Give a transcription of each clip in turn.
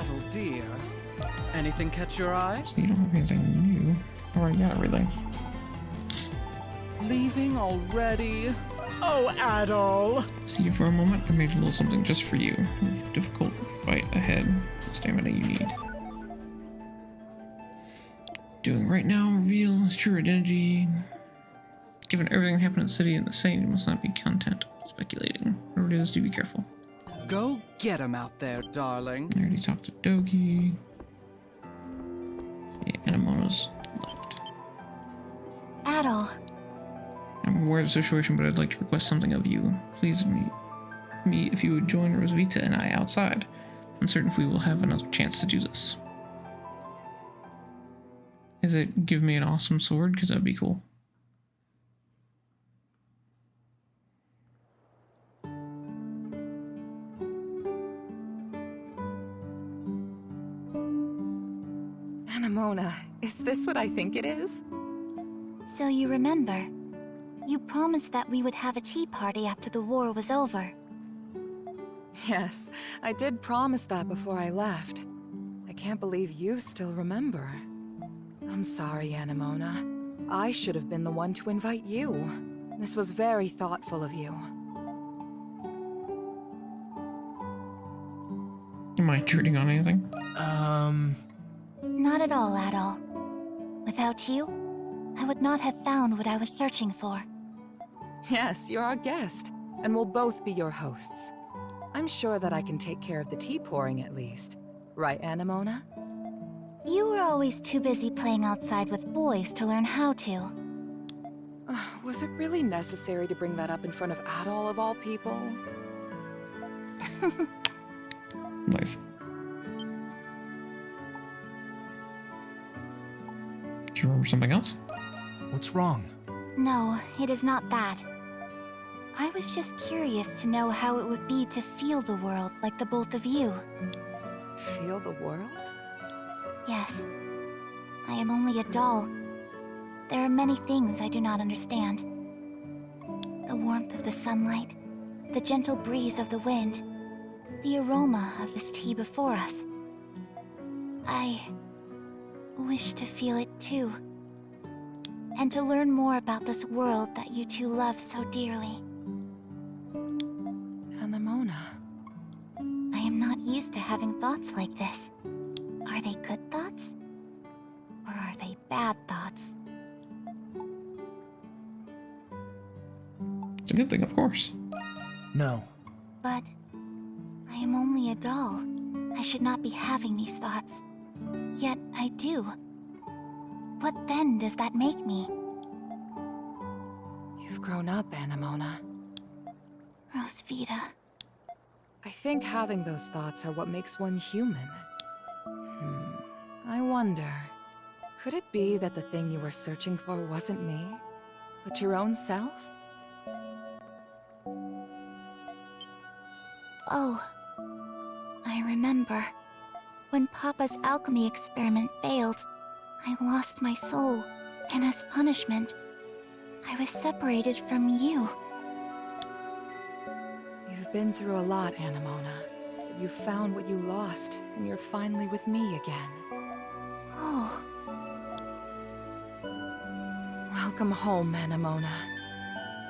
Adel, dear. Anything catch your eye? So you don't have anything new. I already got everything. Leaving already? Oh, Adel! See you for a moment. I made a little something just for you. A difficult fight ahead. The stamina you need. Doing right now reveal his true identity. Given everything that happened in the city and the saint, you must not be content speculating. Whatever it is, do be careful. Go get him out there, darling. I already talked to Dogi. Yeah, Anemona's left. Adel. I'm aware of the situation, but I'd like to request something of you. Please meet me if you would join Rosvita and I outside. I'm uncertain if we will have another chance to do this. Is it give me an awesome sword? Because that'd be cool. Anemona, is this what I think it is? So you remember? You promised that we would have a tea party after the war was over. Yes, I did promise that before I left. I can't believe you still remember. I'm sorry, Anemona. I should have been the one to invite you. This was very thoughtful of you. Am I intruding on anything? Not at all, Adol. Without you, I would not have found what I was searching for. Yes, you're our guest, and we'll both be your hosts. I'm sure that I can take care of the tea pouring at least. Right, Anemona? You were always too busy playing outside with boys to learn how to. Was it really necessary to bring that up in front of Adol of all people? Nice. Do you remember something else? What's wrong? No, it is not that. I was just curious to know how it would be to feel the world like the both of you. Feel the world? Yes. I am only a doll. There are many things I do not understand. The warmth of the sunlight, the gentle breeze of the wind, the aroma of this tea before us. I wish to feel it too. And to learn more about this world that you two love so dearly. Anemona. I am not used to having thoughts like this. Are they good thoughts? Or are they bad thoughts? It's a good thing, of course. No. But I am only a doll. I should not be having these thoughts. Yet I do. What then does that make me? You've grown up, Anemona. Rosvita. I think having those thoughts are what makes one human. I wonder, could it be that the thing you were searching for wasn't me, but your own self? Oh, I remember. When Papa's alchemy experiment failed, I lost my soul, and as punishment, I was separated from you. You've been through a lot, Anemona, but you found what you lost, and you're finally with me again. Oh. Welcome home, Anemona.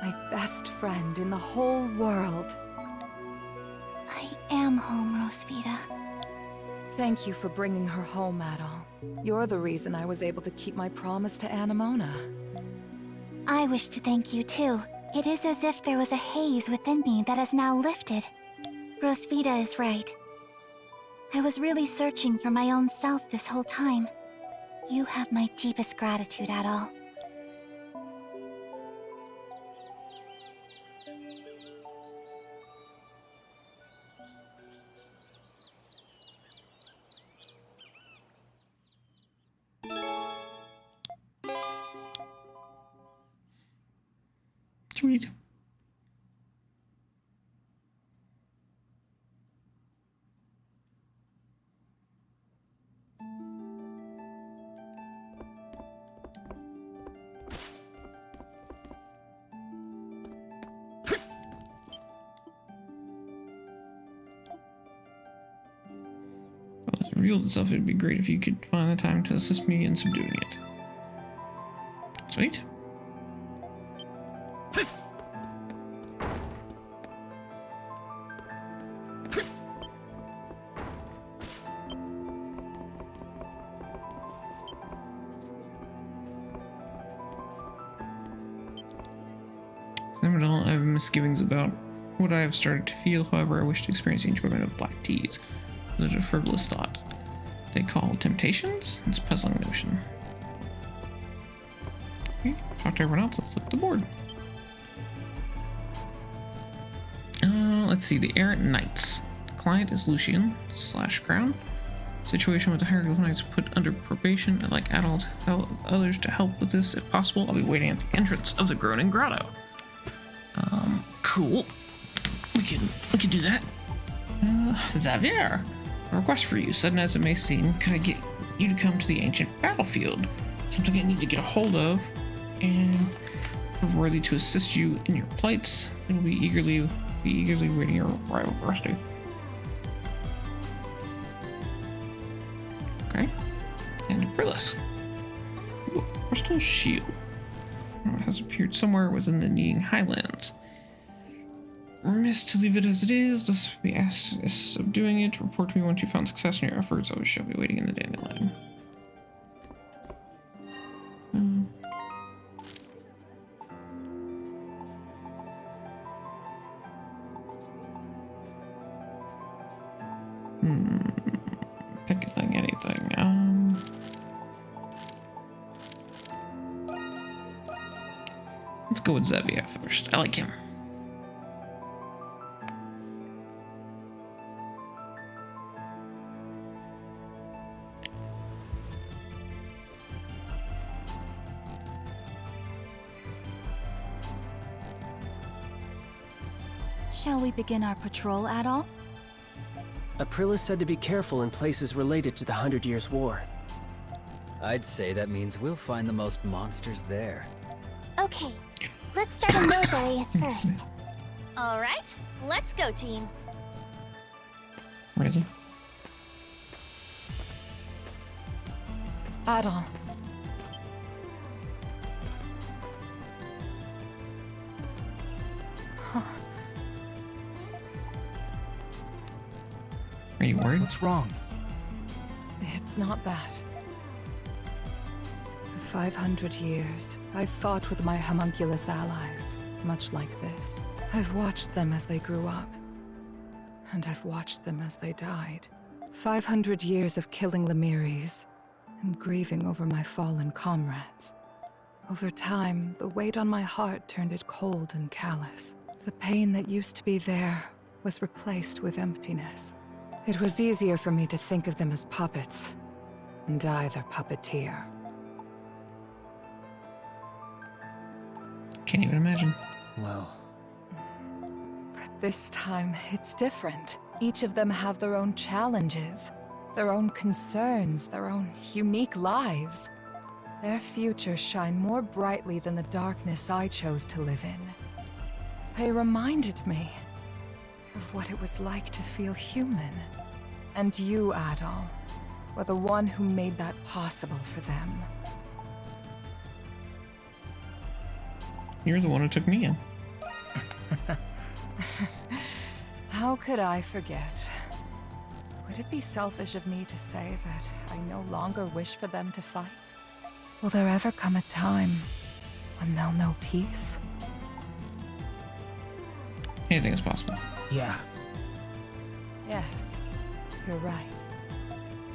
My best friend in the whole world. I am home, Rosvita. Thank you for bringing her home, Adol. You're the reason I was able to keep my promise to Anemona. I wish to thank you too. It is as if there was a haze within me that has now lifted. Rosvita is right. I was really searching for my own self this whole time. You have my deepest gratitude, Adol. Sweet. revealed itself, it'd be great if you could find the time to assist me in subduing it. Sweet. Never know, I have misgivings about what I have started to feel. However, I wish to experience the enjoyment of black teas. There's a frivolous thought they call temptations. It's a puzzling notion. Okay, talk to everyone else. Let's look at the board. Let's see. The Errant Knights. The client is Lucian / Crown. Situation with the hierarchy of knights put under probation. I'd like adults tell others to help with this if possible. I'll be waiting at the entrance of the Groaning Grotto. Cool. We can do that. Xavier, a request for you. Sudden as it may seem, could I get you to come to the ancient battlefield? Something I need to get a hold of, and I'm worthy to assist you in your plights. And will be eagerly waiting your arrival, Rusty. Okay. And Aprillis. Ooh, crystal shield. It has appeared somewhere within the Kneeing Highlands. Remiss to leave it as it is. This will be asked subduing it. Report to me once you found success in your efforts. I shall be waiting in the dandelion. Pick a thing, anything. Let's go with Xavier first. I like him. Shall we begin our patrol at all? Aprillis said to be careful in places related to the 100 Years' War. I'd say that means we'll find the most monsters there. Okay, let's start in those areas first. All right, let's go, team. Really? Adol. Are you worried? What's wrong? It's not bad. For 500 years, I've fought with my homunculus allies, much like this. I've watched them as they grew up, and I've watched them as they died. 500 years of killing Lemiris, and grieving over my fallen comrades. Over time, the weight on my heart turned it cold and callous. The pain that used to be there was replaced with emptiness. It was easier for me to think of them as puppets, and I their puppeteer. Can't even imagine. Well, But this time, it's different. Each of them have their own challenges, their own concerns, their own unique lives. Their futures shine more brightly than the darkness I chose to live in. They reminded me of what it was like to feel human. And you, Adol, were the one who made that possible for them. You're the one who took me in. How could I forget? Would it be selfish of me to say that I no longer wish for them to fight? Will there ever come a time when they'll know peace? Anything is possible. yeah. Yes, you're right.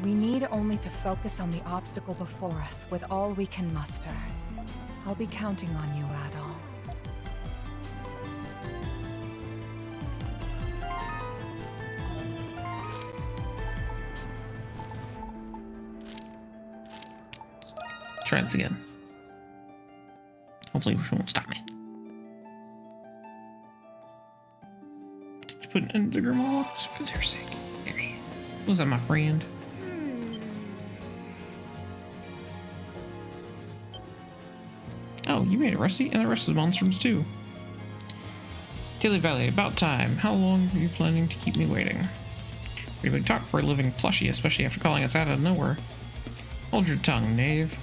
We need only to focus on the obstacle before us with all we can muster. I'll be counting on you, Adol. Try this again. Hopefully she won't stop me. Let's put an end to the Grimoire for their sake. There he is. Was that my friend? Oh, you made it, Rusty, and the rest of the monstrums too. Tilly Valley, about time. How long are you planning to keep me waiting? Pretty big talk for a living plushie, especially after calling us out of nowhere. Hold your tongue, knave.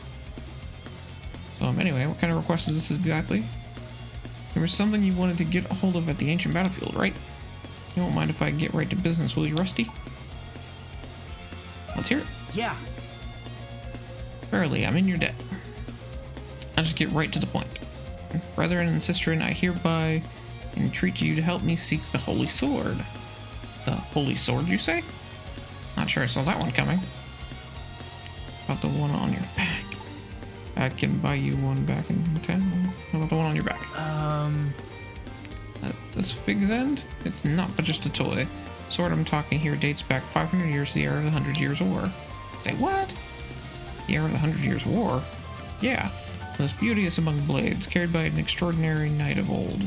So, anyway, what kind of request is this exactly? There was something you wanted to get a hold of at the ancient battlefield, right? You won't mind if I get right to business, will you, Rusty? Let's hear it. Yeah. Verily, I'm in your debt. I'll just get right to the point. Brethren and sisterin, I hereby entreat you to help me seek the Holy Sword. The Holy Sword, you say? Not sure I saw that one coming. About the one on your back. I can buy you one back in town. How about the one on your back? This Fig's End? It's not but just a toy. The sword I'm talking here dates back 500 years to the era of the 100 Years' War. Say what? The era of the 100 Years' War? Yeah. Most beauteous among blades, carried by an extraordinary knight of old.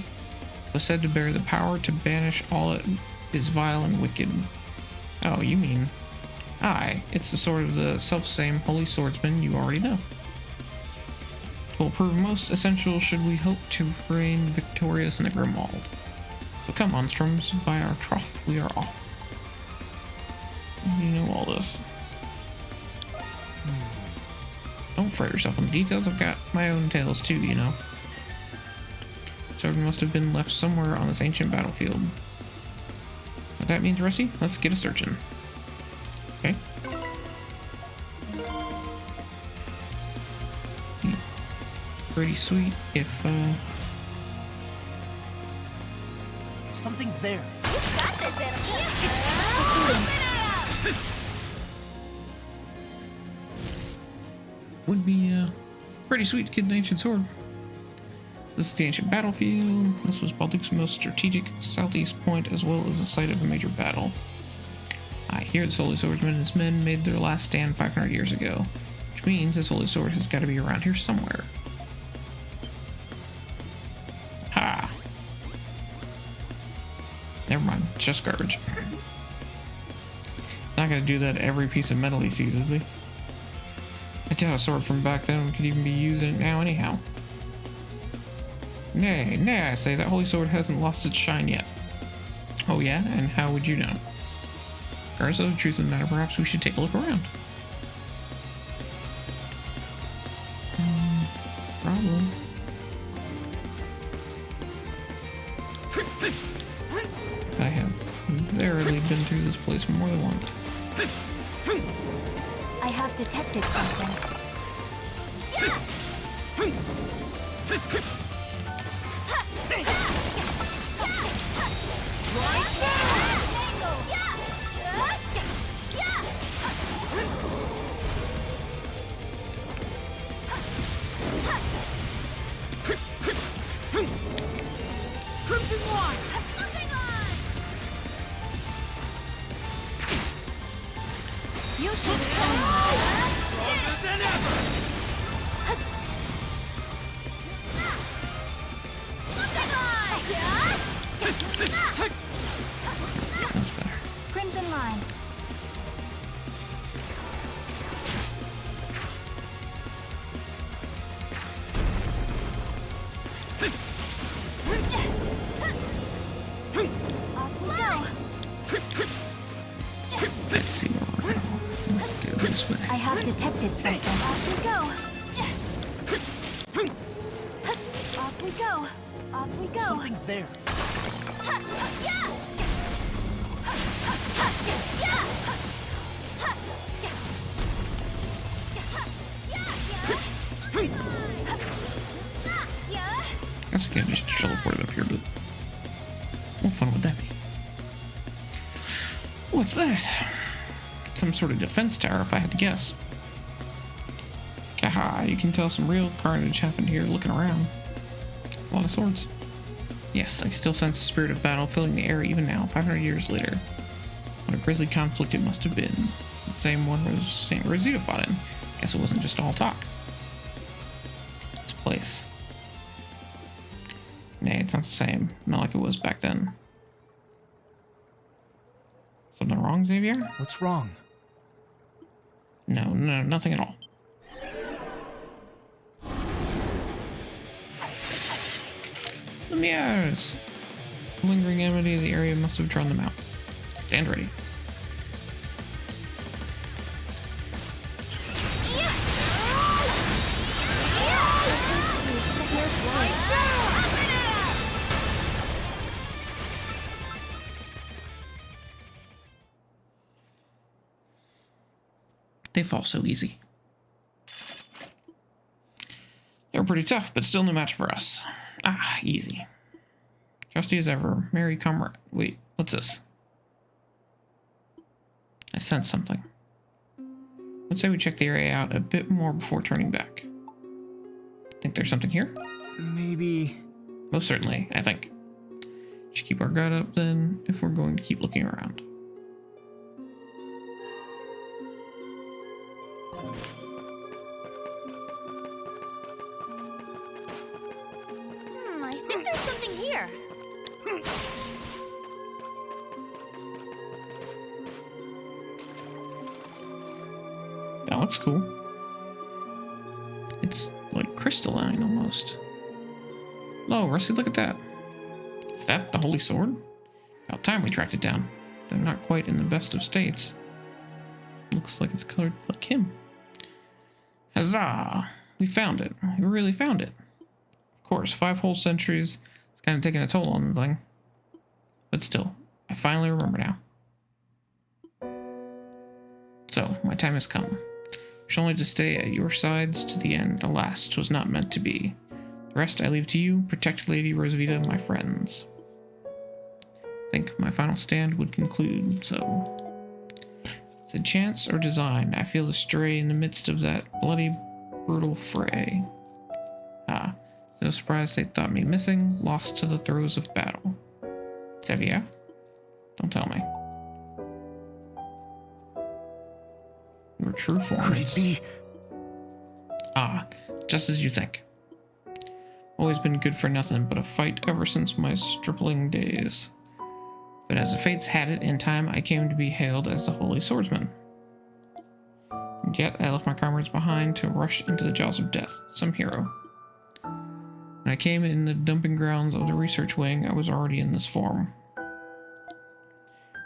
Was said to bear the power to banish all that is vile and wicked. Oh, you mean... Aye, it's the sword of the self-same holy swordsman you already know. It will prove most essential should we hope to reign victorious in the Grimwald. So come, Monstrums, by our troth we are off. You know all this. Don't fret yourself on the details, I've got my own tales too, you know. Sword must have been left somewhere on this ancient battlefield. What that means, Rusty? Let's get a searching. Okay. Pretty sweet if, Something's there. Got this, animal. would be, pretty sweet to get an ancient sword. This is the ancient battlefield. This was Baldur's most strategic southeast point, as well as the site of a major battle. I hear the Holy Swordsman and his men made their last stand 500 years ago, which means this Holy Sword has got to be around here somewhere. Ha! Never mind, it's just garbage. Not gonna do that every piece of metal he sees, is he? I doubt a sword from back then could even be used in it now anyhow. Nay, I say, that holy sword hasn't lost its shine yet. Oh yeah? And how would you know? Regardless of the truth of the matter, perhaps we should take a look around. Probably. I have verily been through this place more than once. I have detected something. You should stronger than ever. That's better. Crimson Line. Off we go. Let's see where we're going. Let's go this way. I have detected something. Off we go. Off we go. Off we go. Something's there. That's okay, just teleported up here, but what fun would that be? What's that? Some sort of defense tower, if I had to guess. Kaha, you can tell some real carnage happened here looking around. A lot of swords. Yes, I still sense the spirit of battle filling the air even now, 500 years later. What a grisly conflict it must have been. The same one was St. Rosita fought in. Guess it wasn't just all talk. This place. Nay, it's not the same. Not like it was back then. Something wrong, Xavier? What's wrong? No, nothing at all. Lumières! The lingering enmity of the area must have drawn them out. Stand ready. They fall so easy. They were pretty tough, but still no match for us. Ah, easy. Trusty as ever, merry comrade. Wait, what's this? I sense something. Let's say we check the area out a bit more before turning back. Think there's something here? Maybe... Most certainly, I think. Should keep our guard up then, if we're going to keep looking around. I think there's something here. That looks cool. It's like crystalline almost. Oh, Rusty, look at that. Is that the Holy Sword? About time we tracked it down. They're not quite in the best of states. Looks like it's colored like him. Huzzah! We found it. We really found it. Of course, 5 whole centuries. It's kind of taking a toll on the thing. But still, I finally remember now. So, my time has come. I shall only to stay at your sides to the end. Alas, 'twas not meant to be. The rest I leave to you. Protect Lady Rosvita, my friends. I think my final stand would conclude, so... Is it chance or design? I feel astray in the midst of that bloody, brutal fray. Ah, no surprise they thought me missing, lost to the throes of battle. Xavier? Don't tell me. Your true form. Could it be? Ah, just as you think. Always been good for nothing but a fight ever since my stripling days. But as the fates had it, in time I came to be hailed as the Holy Swordsman. And yet I left my comrades behind to rush into the jaws of death, some hero. When I came in the dumping grounds of the research wing, I was already in this form.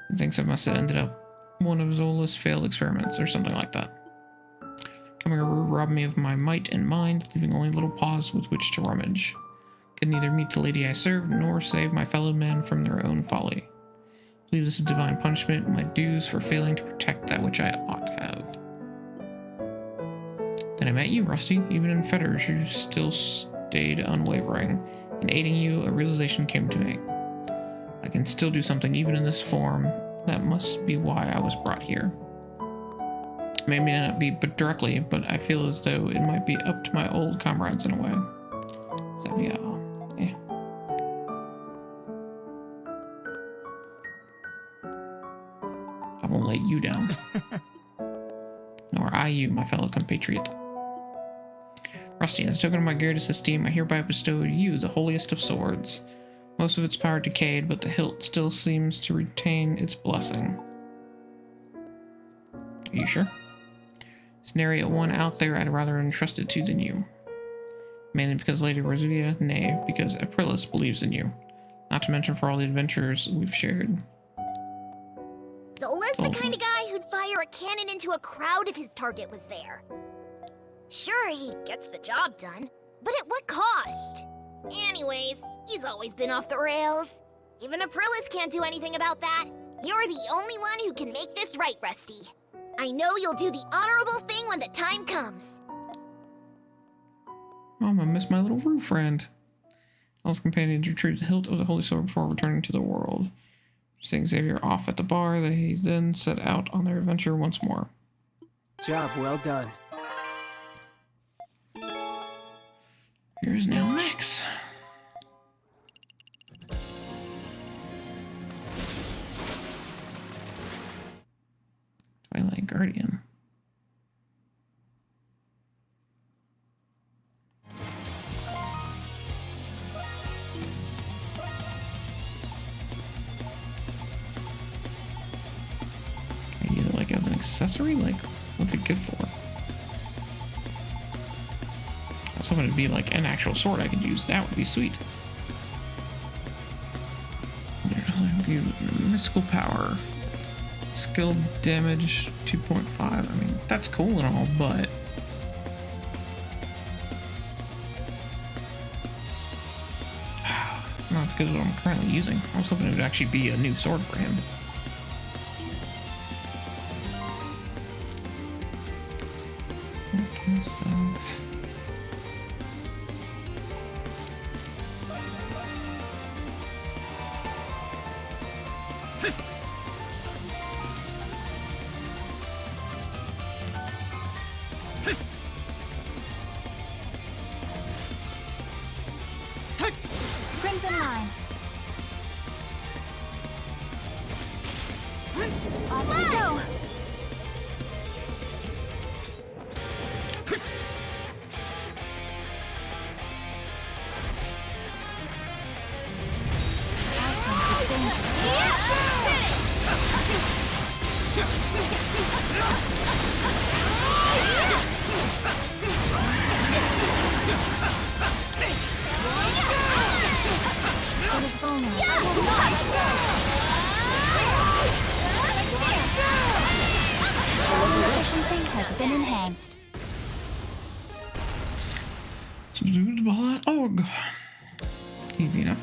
And thinks I must have ended up one of Zola's failed experiments, or something like that. Kamigaru robbed me of my might and mind, leaving only little paws with which to rummage. Could neither meet the lady I served, nor save my fellow men from their own folly. I believe this is divine punishment, my dues for failing to protect that which I ought to have. Then I met you, Rusty. Even in fetters, you still stayed unwavering. In aiding you, a realization came to me. I can still do something even in this form. That must be why I was brought here. Maybe not be but directly, but I feel as though it might be up to my old comrades in a way. So yeah. I won't let you down. Nor I you, my fellow compatriot. Rusty, as a token of my greatest esteem, I hereby bestow you the holiest of swords. Most of its power decayed, but the hilt still seems to retain its blessing. Are you sure? There's nary a one out there I'd rather entrust it to than you. Mainly because Lady Rosvita, nay, because Aprilis believes in you. Not to mention for all the adventures we've shared. Zola's the kind of guy who'd fire a cannon into a crowd if his target was there. Sure, he gets the job done, but at what cost? Anyways, he's always been off the rails. Even Aprilis can't do anything about that. You're the only one who can make this right, Rusty. I know you'll do the honorable thing when the time comes. Mom, I miss my little roof friend. Alice's companions retrieved the hilt of the Holy Sword before returning to the world. Seeing Xavier off at the bar, they then set out on their adventure once more. Job well done. Here's now Max. Twilight Guardian. Can I use it like as an accessory? Like, what's it good for? I was hoping it'd be like an actual sword I could use. That would be sweet. Mystical power. Skill damage 2.5. I mean, that's cool and all, but not as good as what I'm currently using. I was hoping it would actually be a new sword for him. Sucks. Crimson Line. Off we go. I sense a danger. It is vulnerable. Delivery efficiency has been enhanced. Oh, easy enough.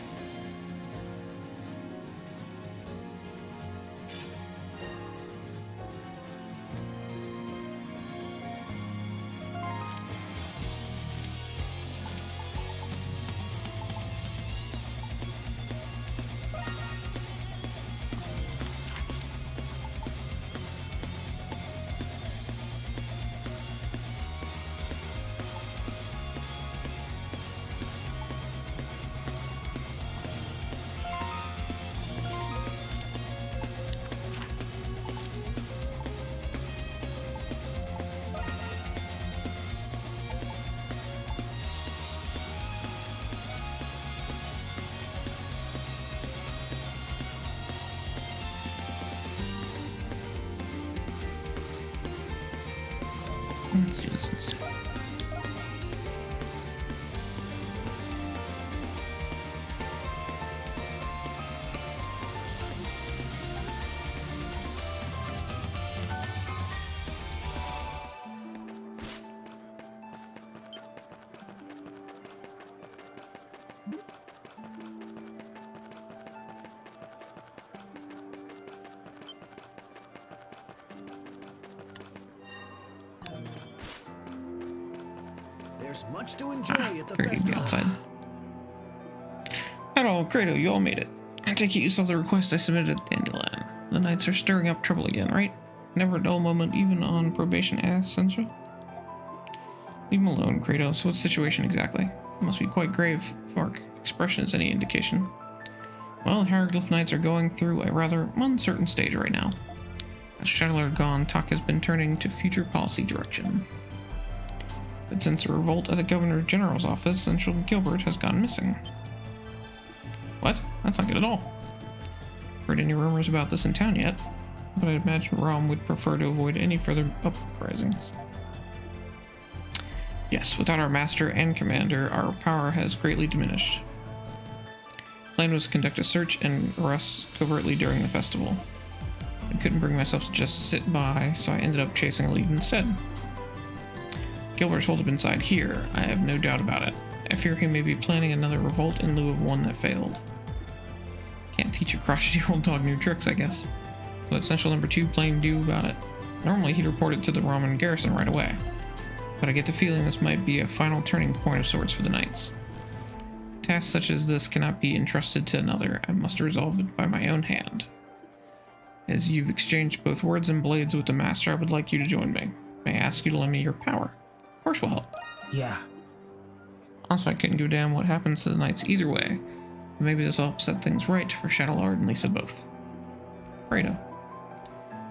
Let's do this instead. There's much to enjoy at the Great, be festival. outside. Hello, Credo, you all made it. I take it you saw the request I submitted at Dandelion. The Knights are stirring up trouble again, right? Never a dull moment, even on probation, essential. Leave him alone, Kratos. What's the situation exactly? It must be quite grave, if our expression is any indication. Well, Hieroglyph Knights are going through a rather uncertain stage right now. As Shadowlord gone, talk has been turning to future policy direction. But since the revolt at the Governor General's office, Central Gilbert has gone missing. What? That's not good at all. Heard any rumors about this in town yet, but I'd imagine Rom would prefer to avoid any further uprisings. Yes, without our master and commander, our power has greatly diminished. Plan was to conduct a search and arrests covertly during the festival. I couldn't bring myself to just sit by, so I ended up chasing a lead instead. Gilbert's holed up inside here, I have no doubt about it. I fear he may be planning another revolt in lieu of one that failed. Can't teach a crotchety old dog new tricks, I guess. So Essential Number 2 plain do about it. Normally he'd report it to the Roman garrison right away, but I get the feeling this might be a final turning point of sorts for the Knights. Tasks such as this cannot be entrusted to another. I must resolve it by my own hand. As you've exchanged both words and blades with the Master, I would like you to join me. May I ask you to lend me your power? Of course we'll help. Yeah. Also, I couldn't give a damn what happens to the Knights either way. But maybe this will help set things right for Shadowlord and Lisa both. Credo.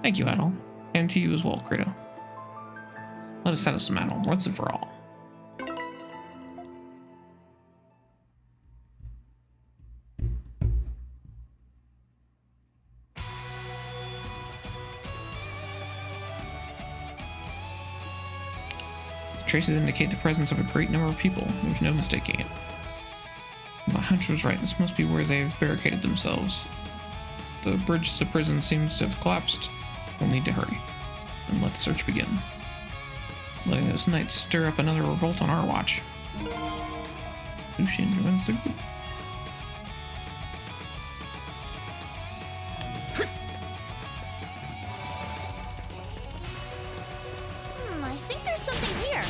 Thank you, Adol. And to you as well, Credo. Let us settle some Adol, once and for all. Traces indicate the presence of a great number of people. There's no mistaking it. My hunch was right. This must be where they've barricaded themselves. The bridge to the prison seems to have collapsed. We'll need to hurry and let the search begin. Letting those Knights stir up another revolt on our watch. Lucian joins the group. I think there's something here.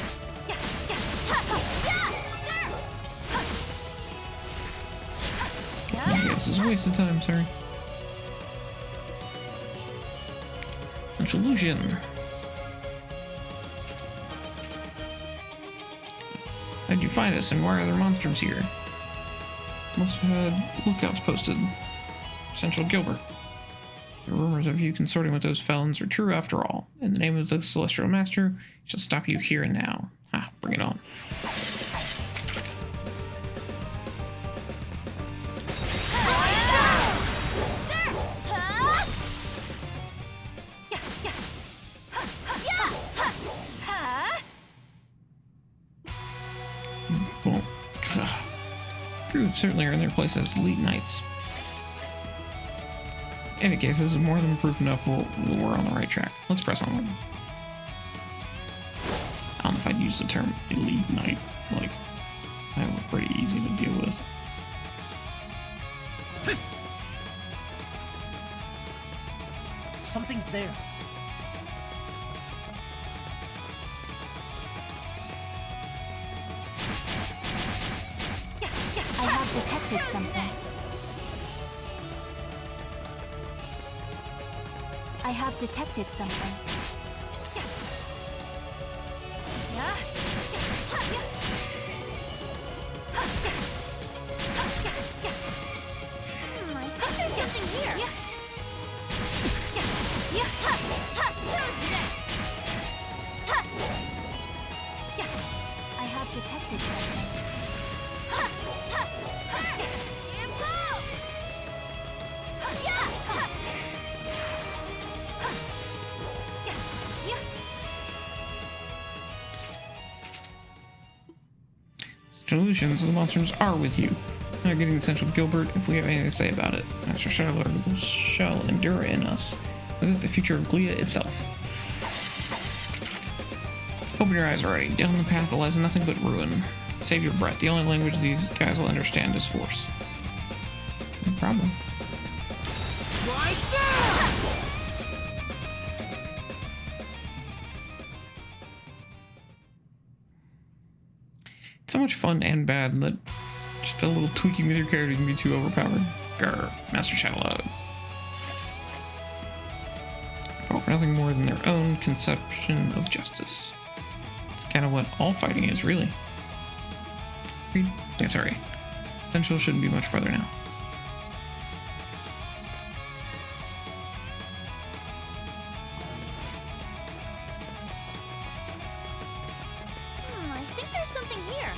a waste of time, sorry. Central illusion. How'd you find us, and why are there monstrums here? Must have had lookouts posted. Central Gilbert. The rumors of you consorting with those felons are true after all. In the name of the Celestial Master, I shall stop you here and now. Ah, bring it on. Well, crew would certainly earn their place as elite knights. In any case, this is more than proof enough we're on the right track. Let's press onward. I don't know if I'd use the term elite knight. Like, they were pretty easy to deal with. Something's there. I have detected something. I have detected something. I think there's something here. I have detected something. Illusions, the monsters are with you. Not getting the Central Gilbert if we have anything to say about it. Master Shadow shall endure in us. Is it the future of Glia itself? Open your eyes already. Down the path that lies nothing but ruin. Save your breath. The only language these guys will understand is force. No problem. So much fun and bad that just a little tweaking with your character can be too overpowered. Grr, Master Shadow. Oh, for nothing more than their own conception of justice. It's kind of what all fighting is, really. Yeah, sorry. Potential shouldn't be much farther now. I think there's something here.